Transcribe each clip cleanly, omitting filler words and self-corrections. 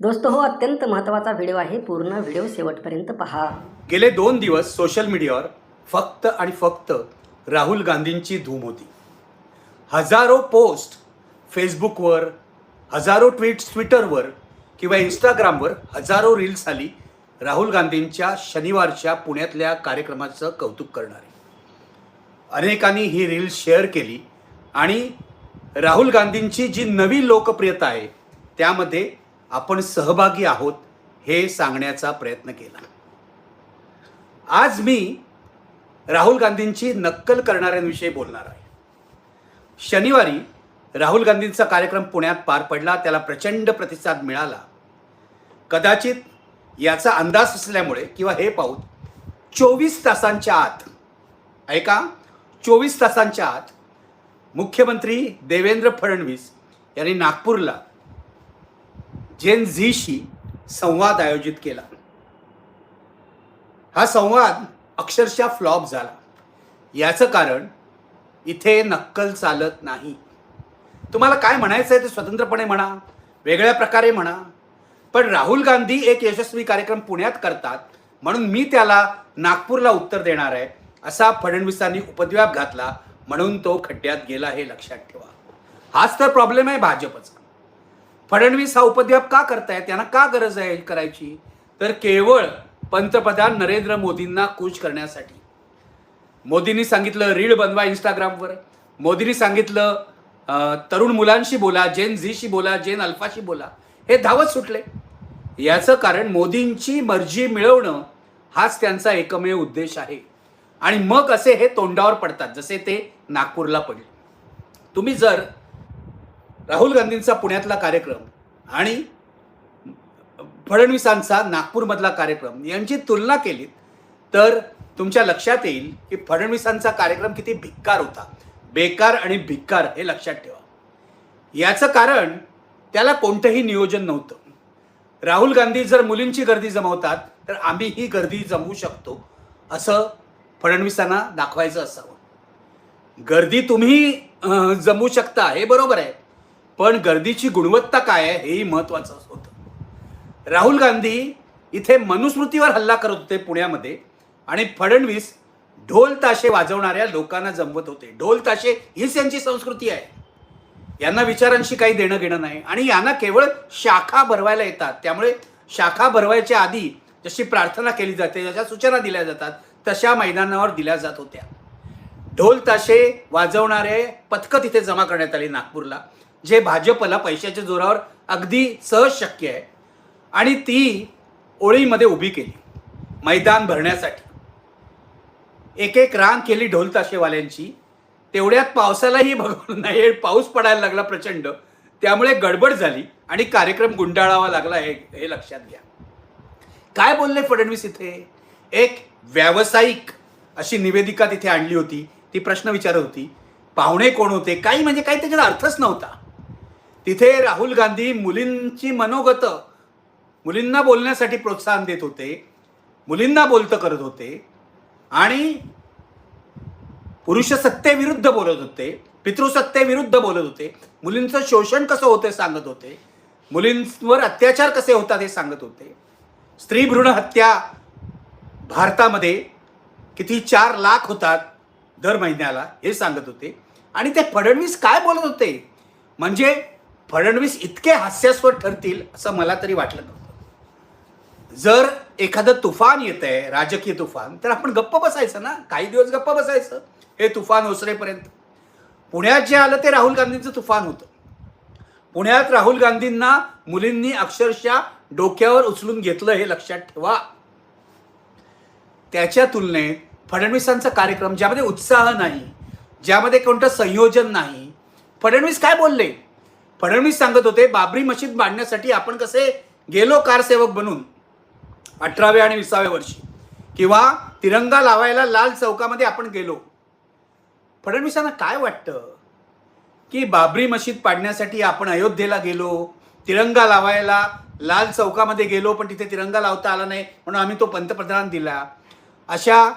दोस्तो हो, अत्यंत महत्त्वाचा व्हिडिओ आहे. पूर्ण व्हिडिओ शेवटपर्यंत पहा. गेले 2 दिवस सोशल मीडियावर फक्त आणि फक्त राहुल गांधींची धूम होती. हजारो पोस्ट फेसबुकवर, हजारो ट्विट्स ट्विटरवर किंवा इंस्टाग्रामवर, हजारो रील्स आली राहुल गांधींच्या शनिवारच्या पुण्यातल्या कार्यक्रमाचं कौतुक करणारे. अनेकांनी ही रील्स शेअर केली आणि राहुल गांधींची जी नवी लोकप्रियता आहे त्यामध्ये आपण सहभागी आहोत हे सांगण्याचा प्रयत्न केला. आज मी राहुल गांधींची नक्कल करणाऱ्यांविषयी बोलणार आहे. शनिवारी राहुल गांधींचा कार्यक्रम पुण्यात पार पडला. त्याला प्रचंड प्रतिसाद मिळाला. कदाचित याचा अंदाज असल्यामुळे किंवा हे पाहून 24 तासांच्या आत, ऐका, 24 तासांच्या आत मुख्यमंत्री देवेंद्र फडणवीस यांनी नागपूरला जेन झीशी संवाद आयोजित केला. हा संवाद अक्षरशः फ्लॉप झाला. याचं कारण इथे नक्कल चालत नाही. तुम्हाला काय म्हणायचं आहे ते स्वतंत्रपणे म्हणा, वेगळ्या प्रकारे म्हणा, पण राहुल गांधी एक यशस्वी कार्यक्रम पुण्यात करतात म्हणून मी त्याला नागपूरला उत्तर देणार आहे असा फडणवीसांनी उपद्व्याप घातला म्हणून तो खड्ड्यात गेला, हे लक्षात ठेवा. हाच तर प्रॉब्लेम आहे भाजपचा. फडणवीस हा उपद्व्याप का करतायत, त्यांना का गरज आहे करायची, तर केवळ पंतप्रधान नरेंद्र मोदींना खुश करण्यासाठी. मोदींनी सांगितलं रील बनवा इंस्टाग्रामवर, मोदींनी सांगितलं तरुण मुलांशी बोला, जेन झीशी बोला, जेन अल्फाशी बोला, हे धावत सुटले. याचं कारण मोदींची मर्जी मिळवणं हाच त्यांचा एकमेव उद्देश आहे. आणि मग असे हे तोंडावर पडतात जसे ते नागपूरला पडले. तुम्ही जर राहुल गांधींचा पुण्यातला कार्यक्रम आणि फडणवीसांचा नागपूरमधला कार्यक्रम यांची तुलना केली तर तुमच्या लक्षात येईल की फडणवीसांचा कार्यक्रम किती भिक्कार होता. बेकार आणि भिक्कार हे लक्षात ठेवा. याचं कारण त्याला कोणतंही नियोजन नव्हतं. राहुल गांधी जर मुलींची गर्दी जमवतात तर आम्ही ही गर्दी जमवू शकतो असं फडणवीसांना दाखवायचं असावं. गर्दी तुम्ही जमवू शकता हे बरोबर आहे, पण गर्दीची गुणवत्ता काय आहे हेही महत्त्वाचं होतं. राहुल गांधी इथे मनुस्मृतीवर हल्ला करत होते पुण्यामध्ये आणि फडणवीस ढोल ताशे वाजवणाऱ्या लोकांना जमवत होते. ढोल ताशे हीच यांची संस्कृती आहे. यांना विचारांशी काही देणं घेणं नाही आणि यांना केवळ शाखा भरवायला येतात. त्यामुळे शाखा भरवायच्या आधी जशी प्रार्थना केली जाते, जशा सूचना दिल्या जातात तशा मैदानावर दिल्या जात होत्या. ढोल ताशे वाजवणारे पथकं तिथे जमा करण्यात आली नागपूरला, जे भाजपला पैशाच्या जोरावर अगदी सहज शक्य आहे. आणि ती ओळीमध्ये उभी केली मैदान भरण्यासाठी. एक एक रांग केली ढोल ताशेवाल्यांची. तेवढ्यात पावसालाही बघून नाही, पाऊस पडायला लागला प्रचंड. त्यामुळे गडबड झाली आणि कार्यक्रम गुंडाळावा लागला, हे लक्षात घ्या. काय बोलले फडणवीस इथे? एक व्यावसायिक अशी निवेदिका तिथे आणली होती. ती प्रश्न विचारत होती, पाहुणे कोण होते, काही म्हणजे काही त्याच्यात अर्थच नव्हता. तिथे राहुल गांधी मुलींची मनोगत, मुलींना बोलण्यासाठी प्रोत्साहन देत होते, मुलींना बोलतं करत होते आणि पुरुषसत्तेविरुद्ध बोलत होते, पितृसत्तेविरुद्ध बोलत होते, मुलींचं शोषण कसं होते सांगत होते, मुलींवर अत्याचार कसे होतात हे सांगत होते, स्त्री भ्रूण हत्या भारतामध्ये किती 4 लाख होतात दर महिन्याला हे सांगत होते. आणि ते फडणवीस काय बोलत होते म्हणजे फडणवीस इतके हास्यास्पद ठरतील असं मला तरी वाटलं नव्हतं. जर एखादं तुफान येत आहे, राजकीय तुफान, तर आपण गप्प बसायचं ना, काही दिवस गप्प बसायचं हे तुफान ओसरेपर्यंत. पुण्यात जे आलं ते राहुल गांधींचं तुफान होतं. पुण्यात राहुल गांधींना मुलींनी अक्षरशः डोक्यावर उचलून घेतलं, हे लक्षात ठेवा. त्याच्या तुलनेत फडणवीसांचा कार्यक्रम ज्यामध्ये उत्साह नाही, ज्यामध्ये कोणतं संयोजन नाही. फडणवीस काय बोलले? फडणवीस सांगत होते बाबरी मशीद बांधण्यासाठी आपण कसे गेलो कारसेवक बनून 18व्या आणि 20व्या वर्षी, किंवा तिरंगा लावायला लाल चौकामध्ये आपण गेलो. फडणवीसांना काय वाटतं की बाबरी मशीद पाडण्यासाठी आपण अयोध्येला गेलो, तिरंगा लावायला लाल चौकामध्ये गेलो, पण तिथे तिरंगा लावता आला नाही म्हणून आम्ही तो पंतप्रधान दिला. अशा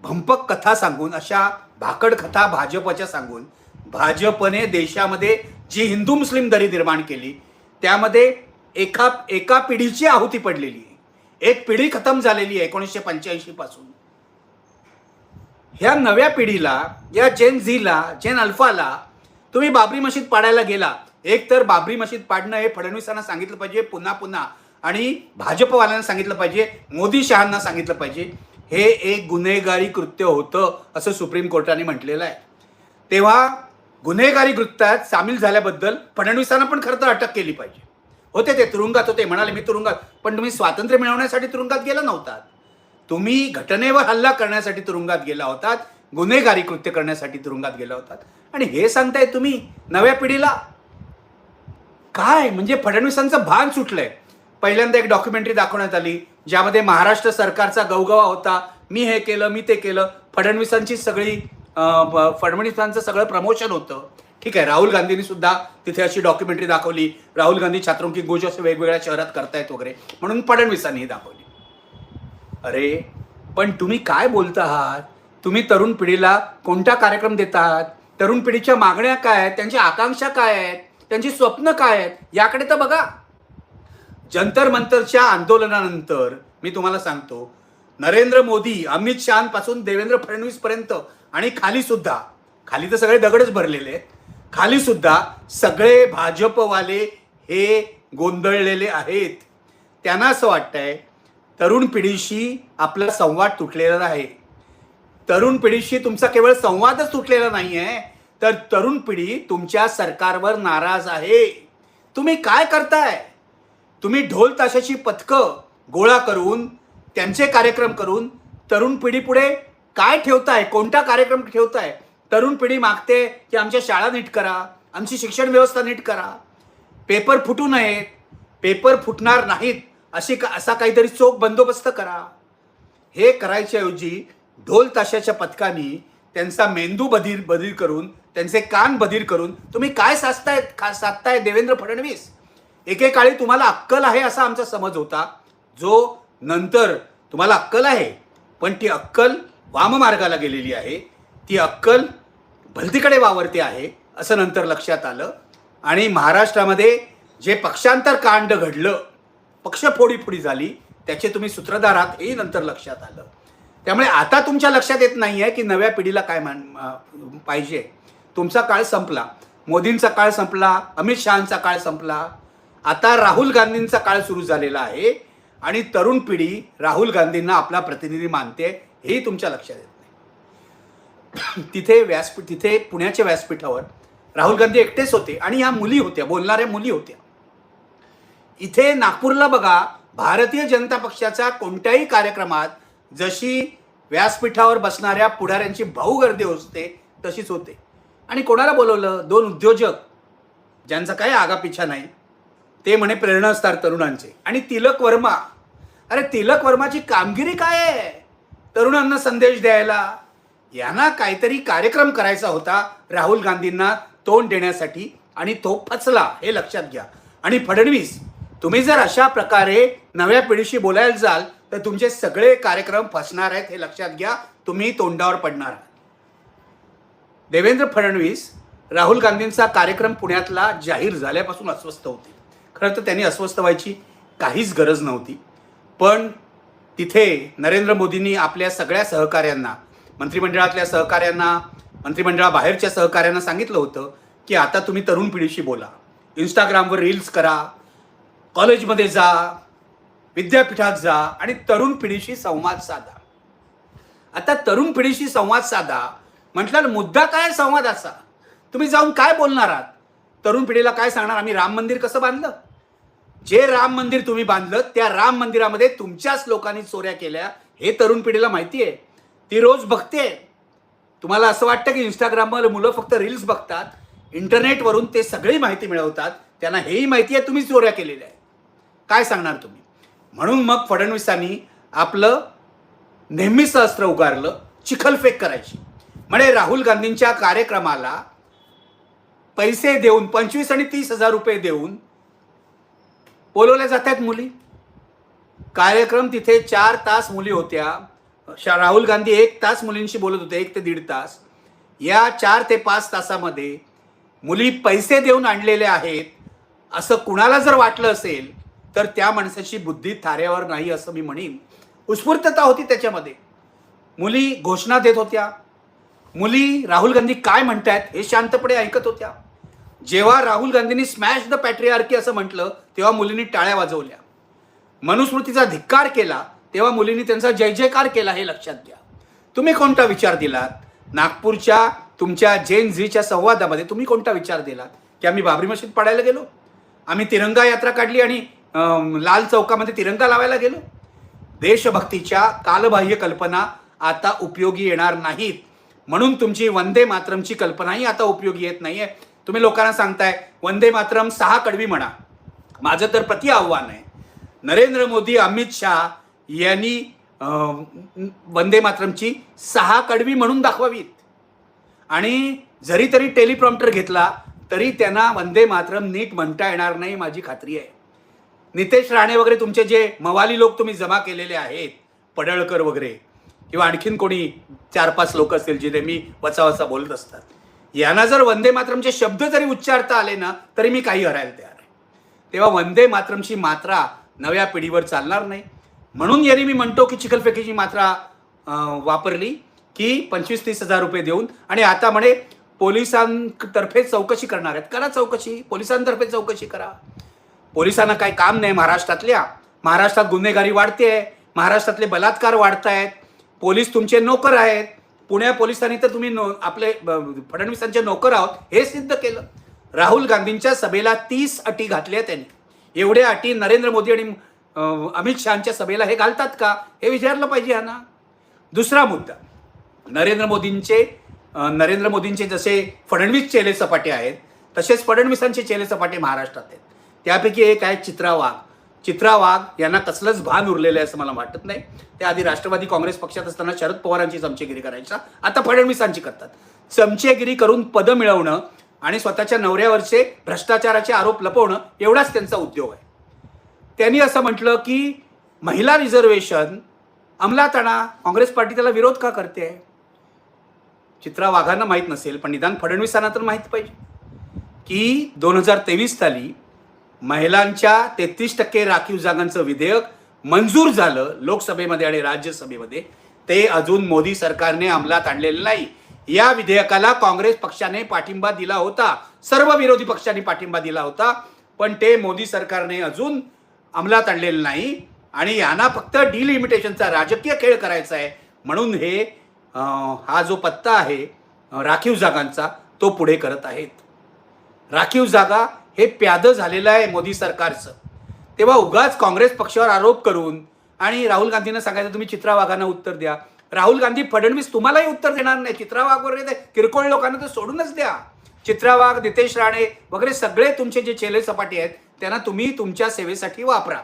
भंपक कथा सांगून, अशा भाकड कथा भाजपच्या सांगून भाजपने देशामध्ये जी हिंदू मुस्लिम दरी निर्माण केली त्यामध्ये एका पिढीची आहुती पडलेली आहे. एक पिढी खतम झालेली आहे 1985 पासून. ह्या नव्या पिढीला, या जेन झीला, जेन अल्फाला तुम्ही बाबरी मशीद पाडायला गेला. एक तर बाबरी मशीद पाडणं हे फडणवीसांना सांगितलं पाहिजे पुन्हा पुन्हा, आणि भाजपवाल्यांना सांगितलं पाहिजे, मोदी शहांना सांगितलं पाहिजे. हे एक गुन्हेगारी कृत्य होतं असं सुप्रीम कोर्टाने म्हटलेलं आहे. तेव्हा गुन्हेगारी कृत्यात सामील झाल्याबद्दल फडणवीसांना पण खरं तर अटक केली पाहिजे. होते ते तुरुंगात होते, म्हणाले मी तुरुंगात, पण तुम्ही स्वातंत्र्य मिळवण्यासाठी तुरुंगात गेला नव्हतात. तुम्ही घटनेवर हल्ला करण्यासाठी तुरुंगात गेला होतात, गुन्हेगारी कृत्य करण्यासाठी तुरुंगात गेला होतात. आणि हे सांगताय तुम्ही नव्या पिढीला. काय म्हणजे फडणवीसांचं भान सुटलंय. पहिल्यांदा एक डॉक्युमेंटरी दाखवण्यात आली ज्यामध्ये महाराष्ट्र सरकारचा गवगवा होता, मी हे केलं, मी ते केलं. फडणवीसांचं सगळं प्रमोशन होतं. ठीक आहे, राहुल गांधींनी सुद्धा तिथे अशी डॉक्युमेंटरी दाखवली. राहुल गांधी छात्रों की गूंज असे वेगवेगळ्या शहरात करतायत वगैरे, म्हणून फडणवीसांनी ही दाखवली. अरे पण तुम्ही काय बोलता आहात? तुम्ही तरुण पिढीला कोणता कार्यक्रम देत आहात? तरुण पिढीच्या मागण्या काय आहेत, त्यांच्या आकांक्षा काय आहेत, त्यांची स्वप्न काय आहेत, याकडे तर बघा. जंतर मंतरच्या आंदोलनानंतर मी तुम्हाला सांगतो, नरेंद्र मोदी, अमित शहापासून देवेंद्र फडणवीस पर्यंत, आणि खाली सुद्धा, खाली तर सगळे दगडच भरलेले आहेत, खाली सुद्धा सगळे भाजपवाले हे गोंधळलेले आहेत. त्यांना असं वाटतंय तरुण पिढीशी आपला संवाद तुटलेला आहे. तरुण पिढीशी तुमचा केवळ संवादच तुटलेला नाही आहे, तर तरुण पिढी तुमच्या सरकारवर नाराज आहे. तुम्ही काय करताय? तुम्ही ढोल ताशाची पथकं गोळा करून, त्यांचे कार्यक्रम करून तरुण पिढी पुढे काय ठेवताय? कोणता कार्यक्रम ठेवताय? तरुण पिढी मागते की आमच्या शाळा नीट करा, आमची शिक्षण व्यवस्था नीट करा, पेपर फुटू नयेत, पेपर फुटणार नाहीत असा काहीतरी चोख बंदोबस्त करा. हे करायच्या ऐवजी ढोल ताशाच्या पथकानी त्यांचा मेंदू बधीर करून, त्यांचे कान बधीर करून तुम्ही काय साधताय देवेंद्र फडणवीस? एकेकाळी तुम्हाला अक्कल आहे असा आमचा समज होता, जो नंतर तुम्हाला अक्कल आहे, पण ती अक्कल वाममार्गाला गेलेली आहे. ती अक्कल भलतीकडे वावरते आहे असं नंतर लक्षात आलं. आणि महाराष्ट्रामध्ये जे पक्षांतर कांड घडलं, पक्ष फोडीफोडी झाली, त्याचे तुम्ही सूत्रधार आहात हेही नंतर लक्षात आलं. त्यामुळे आता तुमच्या लक्षात येत नाही आहे की नव्या पिढीला काय पाहिजे. तुमचा काळ संपला, मोदींचा काळ संपला, अमित शहांचा काळ संपला. आता राहुल गांधींचा काळ सुरू झालेला आहे, आणि तरुण पिढी राहुल गांधींना आपला प्रतिनिधी मानते हेही तुमच्या लक्षात येत नाही. तिथे पुण्याच्या व्यासपीठावर राहुल गांधी एकटेच होते, आणि ह्या मुली होत्या, बोलणाऱ्या मुली होत्या. इथे नागपूरला बघा, भारतीय जनता पक्षाच्या कोणत्याही कार्यक्रमात जशी व्यासपीठावर बसणाऱ्या पुढाऱ्यांची भाऊगर्दी असते तशीच होते. आणि कोणाला बोलवलं? 2 उद्योजक ज्यांचा काही आगापिछा नाही, ते म्हणे प्रेरणास्थान तरुणांचे. आणि तिलक वर्मा, अरे तिलक वर्माची कामगिरी काय आहे तरुणांना संदेश द्यायला? यांना काहीतरी कार्यक्रम करायचा होता राहुल गांधींना तोंड देण्यासाठी, आणि तो फसला, हे लक्षात घ्या. आणि फडणवीस, तुम्ही जर अशा प्रकारे नव्या पिढीशी बोलायला जाल तर तुमचे सगळे कार्यक्रम फसणार आहेत, हे लक्षात घ्या. तुम्ही तोंडावर पडणार आहात. देवेंद्र फडणवीस राहुल गांधींचा कार्यक्रम पुण्यातला जाहीर झाल्यापासून अस्वस्थ होते. खरं तर त्यांनी अस्वस्थ व्हायची काहीच गरज नव्हती, पण तिथे नरेंद्र मोदींनी आपल्या सगळ्या सहकाऱ्यांना, मंत्रिमंडळातल्या सहकाऱ्यांना, मंत्रिमंडळाबाहेरच्या सहकाऱ्यांना सांगितलं होतं की आता तुम्ही तरुण पिढीशी बोला, इंस्टाग्रामवर रील्स करा, कॉलेजमध्ये जा, विद्यापीठात जा, आणि तरुण पिढीशी संवाद साधा. आता तरुण पिढीशी संवाद साधा म्हटलं, मुद्दा काय संवादाचा? तुम्ही जाऊन काय बोलणार आहात? तरुण पिढीला काय सांगणार? आम्ही राम मंदिर कसं बांधलं? जे राम मंदिर तुम्ही बांधलं त्या राम मंदिरामध्ये तुमच्याच लोकांनी चोऱ्या केल्या, हे तरुण पिढीला माहिती आहे. ती रोज बघते. तुम्हाला असं वाटतं की इंस्टाग्रामवर मुलं फक्त रील्स बघतात, इंटरनेटवरून ते सगळी माहिती मिळवतात, त्यांना हेही माहिती आहे तुम्ही चोऱ्या केलेल्या आहे. काय सांगणार तुम्ही? म्हणून मग फडणवीसांनी आपलं नेहमीचं अस्त्र उगारलं, चिखलफेक करायची. म्हणजे राहुल गांधींच्या कार्यक्रमाला पैसे देऊन, 25 आणि 30 हजार रुपये देऊन बोलवल्या जातात मुली. कार्यक्रम तिथे 4 तास मुली होत्या. राहुल गांधी 1 तास मुलींशी बोलत होते, 1 ते 1.5 तास. या 4 ते 5 तासामध्ये मुली पैसे देऊन आणलेले आहेत असं कुणाला जर वाटलं असेल तर त्या माणसाची बुद्धी थाऱ्यावर नाही असं मी म्हणेन. उत्स्फूर्तता होती त्याच्यामध्ये. मुली घोषणा देत होत्या, मुली राहुल गांधी काय म्हणतायत हे शांतपणे ऐकत होत्या. जेव्हा राहुल गांधींनी स्मॅश द पॅट्रियार्की असं म्हटलं तेव्हा मुलींनी टाळ्या वाजवल्या. मनुस्मृतीचा धिक्कार केला तेव्हा मुलींनी त्यांचा जय जयकार केला. हे लक्षात घ्या. तुम्ही कोणता विचार दिलात नागपूरच्या तुमच्या जैन झीच्या संवादामध्ये? तुम्ही कोणता विचार दिलात की आम्ही बाबरी मशीद पाडायला गेलो, आम्ही तिरंगा यात्रा काढली आणि लाल चौकामध्ये तिरंगा लावायला गेलो? देशभक्तीच्या कालबाह्य कल्पना आता उपयोगी येणार नाहीत. म्हणून तुमची वंदे मातरमची कल्पनाही आता उपयोगी येत नाहीये. तुम्ही लोकांना सांगताय वंदे मातरम 6 कडवी म्हणा. माझं तर प्रति आव्हान आहे, नरेंद्र मोदी, अमित शहा यांनी वंदे मातरमची 6 कडवी म्हणून दाखवावीत. आणि जरी तरी टेलिप्रॉम्प्टर घेतला तरी त्यांना वंदे मातरम नीट म्हणता येणार नाही, माझी खात्री आहे. नितेश राणे वगैरे तुमचे जे मवाली लोक तुम्ही जमा केलेले आहेत, पडळकर वगैरे किंवा आणखीन कोणी 4-5 लोक असतील जे मी वचावचा बोलत असतात, यांना जर वंदे मातरमचे शब्द जरी उच्चारता आले ना तरी मी काही हरायला तयार आहे. तेव्हा वंदे मातरमची मात्रा नव्या पिढीवर चालणार नाही. म्हणून यांनी मी म्हणतो की चिखलफेकीची मात्रा वापरली की 25-30 हजार रुपये देऊन, आणि आता म्हणे पोलिसांतर्फे चौकशी करणार आहेत. करा चौकशी, पोलिसांतर्फे चौकशी करा. पोलिसांना काही काम नाही महाराष्ट्रात गुन्हेगारी वाढते, महाराष्ट्रातले बलात्कार वाढत आहेत, पोलीस तुमचे नोकर आहेत. पुण्या पोलिसांनी तर तुम्ही आपले फडणवीसांचे नोकर आहोत हे सिद्ध केलं. राहुल गांधींच्या सभेला 30 अटी घातल्या त्यांनी. एवढ्या अटी नरेंद्र मोदी आणि अमित शहाच्या सभेला हे घालतात का हे विचारलं पाहिजे यांना. दुसरा मुद्दा, नरेंद्र मोदींचे जसे फडणवीस चेले सपाटे आहेत तसेच फडणवीसांचे चेले सपाटे महाराष्ट्रात आहेत. त्यापैकी एक आहे चित्रा वाघ यांना कसलंच भान उरलेलं आहे असं मला वाटत नाही. ते आधी राष्ट्रवादी काँग्रेस पक्षात असताना शरद पवारांची चमचेगिरी करायच्या, आता फडणवीसांची करतात. चमचेगिरी करून पदं मिळवणं आणि स्वतःच्या नवऱ्यावरचे भ्रष्टाचाराचे आरोप लपवणं एवढाच त्यांचा उद्योग आहे. त्यांनी असं म्हटलं की महिला रिझर्वेशन अंमलात आणा, काँग्रेस पार्टी त्याला विरोध का करते? चित्रा वाघांना माहीत नसेल पण निदान फडणवीसांना तर माहीत पाहिजे की 2023 साली महिलांच्या 33% राखीव जागांचं विधेयक मंजूर झालं लोकसभेमध्ये आणि राज्यसभेमध्ये. ते अजून मोदी सरकारने अंमलात आणलेलं नाही. या विधेयकाला काँग्रेस पक्षाने पाठिंबा दिला होता, सर्व विरोधी पक्षांनी पाठिंबा दिला होता, पण ते मोदी सरकारने अजून अंमलात आणलेलं नाही. आणि यांना फक्त डिलिमिटेशनचा राजकीय खेळ करायचा आहे म्हणून हे हा जो पत्ता आहे राखीव जागांचा तो पुढे करत आहेत. राखीव जागा हे प्यादं झालेलं आहे मोदी सरकारचं. तेव्हा उगाच काँग्रेस पक्षावर आरोप करून आणि राहुल गांधींना सांगायचं तुम्ही चित्रा वाघांना उत्तर द्या. राहुल गांधी, फडणवीस तुम्हालाही उत्तर देणार नाही. चित्रा वाघ वगैरे किरकोळ लोकांना तर सोडूनच द्या. चित्रा वाघ, नितेश राणे वगैरे सगळे तुमचे जे चेले सपाटे आहेत त्यांना तुम्ही तुमच्या सेवेसाठी वापरा,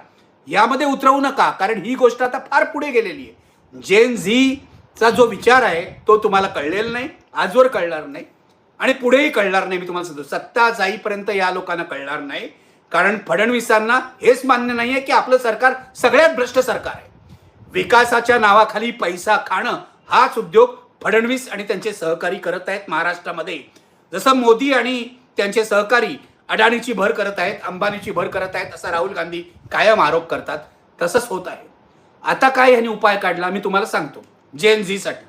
यामध्ये उतरवू नका. कारण ही गोष्ट आता फार पुढे गेलेली आहे. जेन झीचा जो विचार आहे तो तुम्हाला कळलेला नाही, आजवर कळणार नाही आणि पुढेही कळणार नाही. मी तुम्हाला सांगतो, सत्ता जाईपर्यंत या लोकांना कळणार नाही. कारण फडणवीसांना हेच मान्य नाहीये की आपलं सरकार सगळ्यात भ्रष्ट सरकार आहे. विकासाच्या नावाखाली पैसा खाणं हाच उद्योग फडणवीस आणि त्यांचे सहकारी करत आहेत महाराष्ट्रामध्ये. जसं मोदी आणि त्यांचे सहकारी अडाणीची भर करत आहेत, अंबानीची भर करत आहेत, असा राहुल गांधी कायम आरोप करतात, तसंच होत आहे. आता काय यांनी उपाय काढला मी तुम्हाला सांगतो. जेन झीसाठी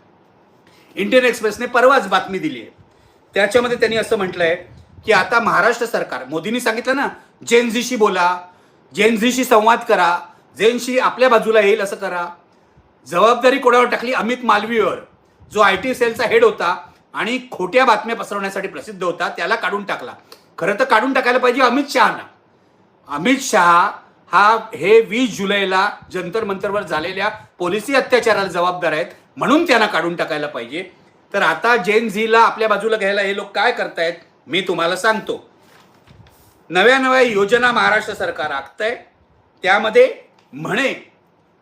इंडियन एक्सप्रेसने परवाच बातमी दिली आहे. त्याच्यामध्ये त्यांनी असं म्हटलंय की आता महाराष्ट्र सरकार, मोदींनी सांगितलं ना जेन झीशी बोला, जेन झीशी संवाद करा, जेनशी आपल्या बाजूला येईल असं करा. जबाबदारी कोणावर टाकली? अमित मालवीवर, जो IT सेलचा हेड होता आणि खोट्या बातम्या पसरवण्यासाठी प्रसिद्ध होता, त्याला काढून टाकला. खरं तर काढून टाकायला पाहिजे अमित शहाना. अमित शहा हे 20 जुलैला जंतर मंतरवर झालेल्या पोलिसी अत्याचाराला जबाबदार आहेत म्हणून त्यांना काढून टाकायला पाहिजे. तर आता जेन झीला आपल्या बाजूला घ्यायला हे लोक काय करतायत मी तुम्हाला सांगतो. नव्या योजना महाराष्ट्र सरकार आखतंय. त्यामध्ये म्हणे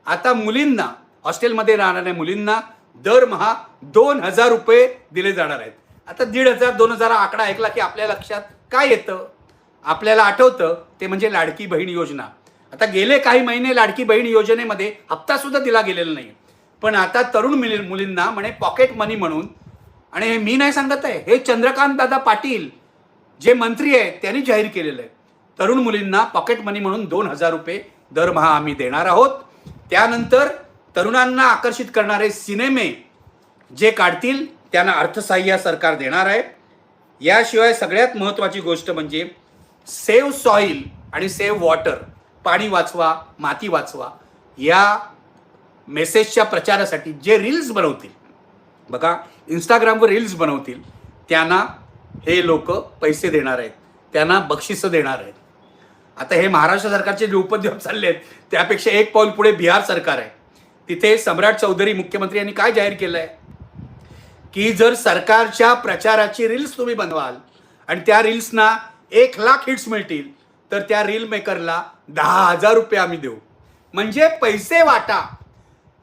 आता मुलींना, हॉस्टेलमध्ये राहणाऱ्या मुलींना दरमहा 2,000 रुपये दिले जाणार आहेत. आता 1,500-2,000 आकडा ऐकला की आपल्या लक्षात काय येतं? आपल्याला आठवतं ते म्हणजे लाडकी बहीण योजना. आता गेले काही महिने लाडकी बहीण योजनेमध्ये हप्ता सुद्धा दिला गेलेला नाही. पण आता तरुण मुलींना म्हणे पॉकेट मनी म्हणून, आणि हे मी नाही सांगत आहे, हे चंद्रकांत दादा पाटील जे मंत्री आहेत त्यांनी जाहीर केलेलं आहे. तरुण मुलींना पॉकेट मनी म्हणून 2,000 रुपये दरमहा आम्ही देणार आहोत. त्यानंतर तरुणांना आकर्षित करणारे सिनेमे जे काढतील त्यांना अर्थसहाय्य सरकार देणार आहे. याशिवाय सगळ्यात महत्त्वाची गोष्ट म्हणजे सेव्ह सॉईल आणि सेव्ह वॉटर, पाणी वाचवा, माती वाचवा, या मेसेजच्या प्रचारासाठी जे रील्स बनवतील, बघा इंस्टाग्रामवर रील्स बनवतील, त्यांना हे लोक पैसे देणार आहेत, त्यांना बक्षिसं देणार आहेत. आता हे महाराष्ट्र सरकारचे जे उपद्व्याप चालले आहेत त्यापेक्षा एक पाऊल पुढे बिहार सरकार आहे. तिथे सम्राट चौधरी मुख्यमंत्री यांनी काय जाहीर केलं आहे की जर सरकारच्या प्रचाराची रील्स तुम्ही बनवाल आणि त्या रील्सना 1,00,000 हिट्स मिळतील तर त्या रील मेकरला 10,000 रुपये आम्ही देऊ. म्हणजे पैसे वाटा,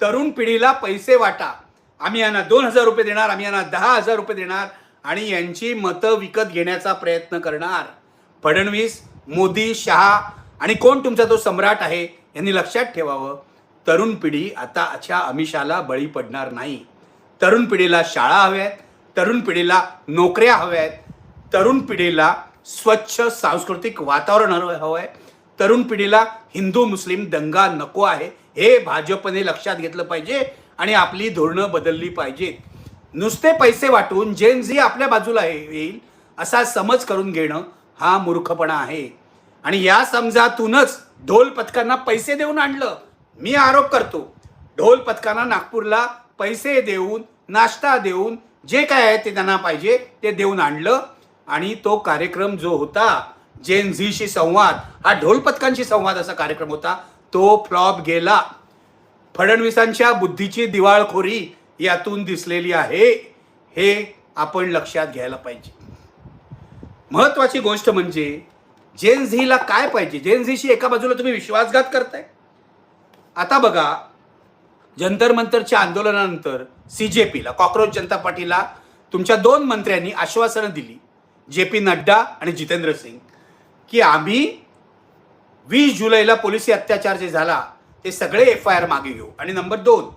तरुण पिढीला पैसे वाटा. आम्ही यांना 2,000 रुपये देणार, आम्ही यांना 10,000 रुपये देणार आणि यांची मतं विकत घेण्याचा प्रयत्न करणार. फडणवीस, मोदी, शहा आणि कोण तुमचा तो सम्राट आहे यांनी लक्षात ठेवावं, तरुण पिढी आता अशा आमिषाला बळी पडणार नाही. तरुण पिढीला शाळा हव्यात, तरुण पिढीला नोकऱ्या हव्यात, तरुण पिढीला स्वच्छ सांस्कृतिक वातावरण हवं आहे, तरुण पिढीला हिंदू मुस्लिम दंगा नको आहे. हे भाजपने लक्षात घेतलं पाहिजे आणि आपली धोरणं बदलली पाहिजेत. नुसते पैसे वाटून जेन झी आपल्या बाजूला येईल असा समज करून घेणं हा मूर्खपणा आहे. आणि या समजातूनच ढोल पथकांना पैसे देऊन आणलं. मी आरोप करतो, ढोल पथकांना नागपूरला पैसे देऊन, नाश्ता देऊन, जे काय आहे ते त्यांना पाहिजे ते देऊन आणलं आणि तो कार्यक्रम जो होता जेन झीशी संवाद, हा ढोल पथकांशी संवाद असा कार्यक्रम होता, तो फ्लॉप गेला. फडणवीसांच्या बुद्धीची दिवाळखोरी यातून दिसलेली आहे, हे आपण लक्षात घ्यायला पाहिजे. महत्वाची गोष्ट म्हणजे जेन झीला काय पाहिजे. जेन झीशी एका बाजूला तुम्ही विश्वासघात करताय. आता बघा, जंतर मंतरच्या आंदोलनानंतर CJPला, कॉक्रोच जनता पार्टीला तुमच्या 2 मंत्र्यांनी आश्वासनं दिली, JP नड्डा आणि जितेंद्र सिंग, की आम्ही 20 जुलैला पोलिसी अत्याचार जे झाला ते सगळे FIR मागे घेऊ आणि नंबर 2,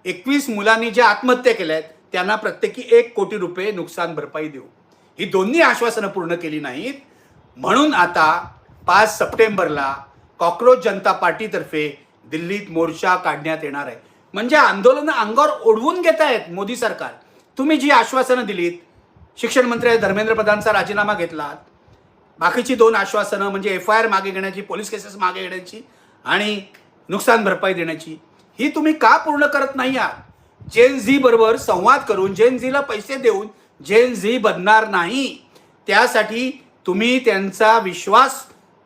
21 मुलांनी ज्या आत्महत्या केल्या आहेत त्यांना प्रत्येकी 1 कोटी रुपये नुकसान भरपाई देऊ. ही दोन्ही आश्वासनं पूर्ण केली नाहीत. म्हणून आता 5 सप्टेंबरला कॉक्रोच जनता पार्टीतर्फे दिल्लीत मोर्चा काढण्यात येणार आहे. म्हणजे आंदोलनं अंगावर ओढवून घेत आहेत मोदी सरकार. तुम्ही जी आश्वासनं दिलीत, शिक्षण मंत्री धर्मेंद्र प्रधानचा राजीनामा घेतलात, बाकीची 2 आश्वासनं म्हणजे FIR मागे घेण्याची, पोलीस केसेस मागे घेण्याची आणि नुकसान भरपाई देण्याची, ही तुम्ही का पूर्ण करत नाही आहात. जेन झी बरोबर संवाद करून, जेन झीला पैसे देऊन जेन झी बनणार नाही. त्यासाठी तुम्ही त्यांचा विश्वास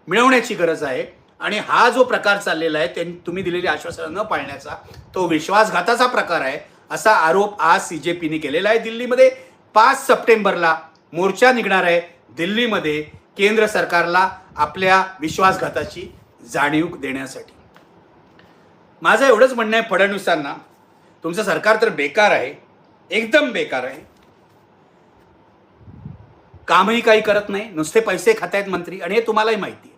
मिळवण्याची गरज आहे. आणि हा जो प्रकार चाललेला आहे, तुम्ही दिलेली आश्वासनं न पाळण्याचा, तो विश्वासघाताचा प्रकार आहे असा आरोप आज CJPने केलेला आहे. दिल्लीमध्ये 5 सप्टेंबरला मोर्चा निघणार आहे दिल्लीमध्ये केंद्र सरकारला आपल्या विश्वासघाताची जाणीव देण्यासाठी. माझं एवढंच म्हणणं आहे फडणवीसांना, तुमचं सरकार तर बेकार आहे, एकदम बेकार आहे. कामही काही करत नाही, नुसते पैसे खातायत मंत्री. आणि हे तुम्हालाही माहिती आहे.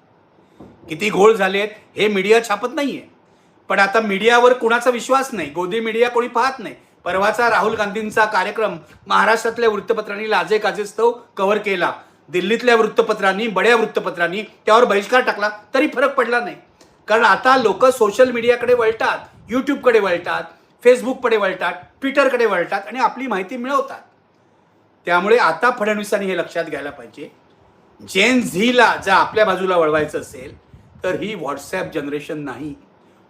किती घोळ झालेत हे मीडिया छापत नाहीये. पण आता मीडियावर कुणाचा विश्वास नाही, गोदी मीडिया कोणी पाहत नाही. परवाचा राहुल गांधींचा कार्यक्रम महाराष्ट्रातल्या वृत्तपत्रांनी लाजे काजेस्तव कव्हर केला. दिल्लीतल्या वृत्तपत्रांनी, बड्या वृत्तपत्रांनी त्यावर बहिष्कार टाकला तरी फरक पडला नाही. कारण आता लोक सोशल मीडियाकडे वळतात, यूट्यूबकडे वळतात, फेसबुककडे वळतात, ट्विटरकडे वळतात आणि आपली माहिती मिळवतात. त्यामुळे आता फडणवीसांनी हे लक्षात घ्यायला पाहिजे, जेन झीला जर आपल्या बाजूला वळवायचं असेल तर ही व्हॉट्सॲप जनरेशन नाही.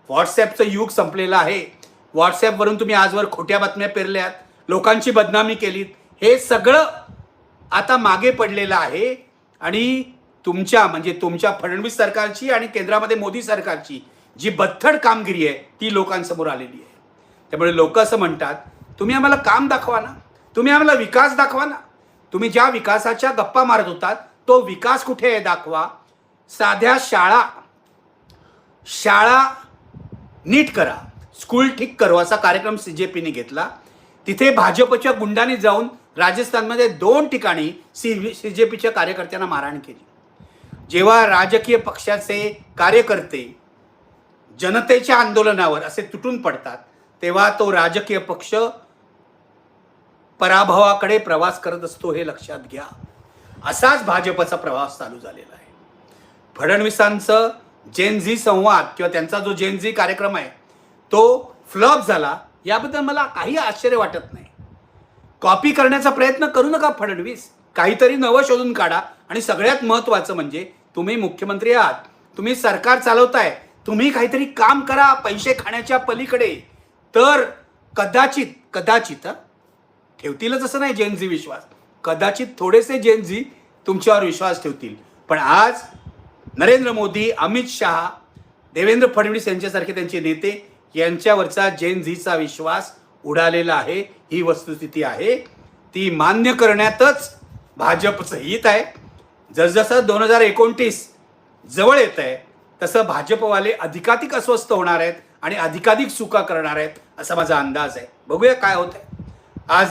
व्हॉट्सॲपचं युग संपलेलं आहे. व्हॉट्सॲपवरून तुम्ही आजवर खोट्या बातम्या पेरल्यात, लोकांची बदनामी केलीत, हे सगळं आता मागे पडलेलं आहे. आणि तुमच्या फडणवीस सरकारची आणि केंद्रामध्ये मोदी सरकारची जी बथ्थड कामगिरी आहे ती लोकांसमोर आलेली आहे. त्यामुळे लोक असं म्हणतात, तुम्ही आम्हाला काम दाखवा ना, तुम्ही आम्हाला विकास दाखवा ना. तुम्ही ज्या विकासाच्या गप्पा मारत होतात तो विकास कुठे आहे दाखवा. साध्या शाळा नीट करा, स्कूल ठीक करू असा कार्यक्रम CJPने घेतला. तिथे भाजपच्या गुंडांनी जाऊन राजस्थानमध्ये 2 ठिकाणी CJPच्या कार्यकर्त्यांना मारहाण केली. जेव्हा राजकीय पक्षाचे कार्यकर्ते जनतेच्या आंदोलनावर असे तुटून पडतात तेव्हा तो राजकीय पक्ष पराभवाकडे प्रवास करत असतो, हे लक्षात घ्या. असाच भाजपचा प्रवास चालू झालेला आहे. फडणवीसांचं जेन झी संवाद किंवा त्यांचा जो जेन झी कार्यक्रम आहे तो फ्लॉप झाला याबद्दल मला काही आश्चर्य वाटत नाही. कॉपी करण्याचा प्रयत्न करू नका फडणवीस. काहीतरी नवं शोधून काढा. आणि सगळ्यात महत्त्वाचं म्हणजे तुम्ही मुख्यमंत्री आहात, तुम्ही सरकार चालवताय, तुम्ही काहीतरी काम करा पैसे खाण्याच्या पलीकडे. तर कदाचित कदाचित ठेवतीलच असं नाही जेन झी विश्वास, कदाचित थोडेसे जेन झी तुमच्यावर विश्वास ठेवतील. पण आज नरेंद्र मोदी, अमित शहा, देवेंद्र फडणवीस यांच्यासारखे त्यांचे नेते यांच्यावरचा जेन झीचा विश्वास उडालेला आहे. ही वस्तुस्थिती आहे. ती मान्य करण्यातच भाजपचं हित आहे. जसजसं 2029 जवळ येत आहे तसं भाजपवाले अधिकाधिक अस्वस्थ होणार आहेत आणि अधिकाधिक चुका करणार आहेत असा माझा अंदाज आहे. बघूया काय होतंय. आज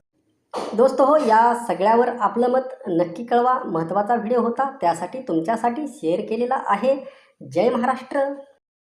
दोस्तो हो, या सगळ्यावर आपलं मत नक्की कळवा. महत्त्वाचा व्हिडिओ होता, त्यासाठी तुमच्यासाठी शेअर केलेला आहे. जय महाराष्ट्र.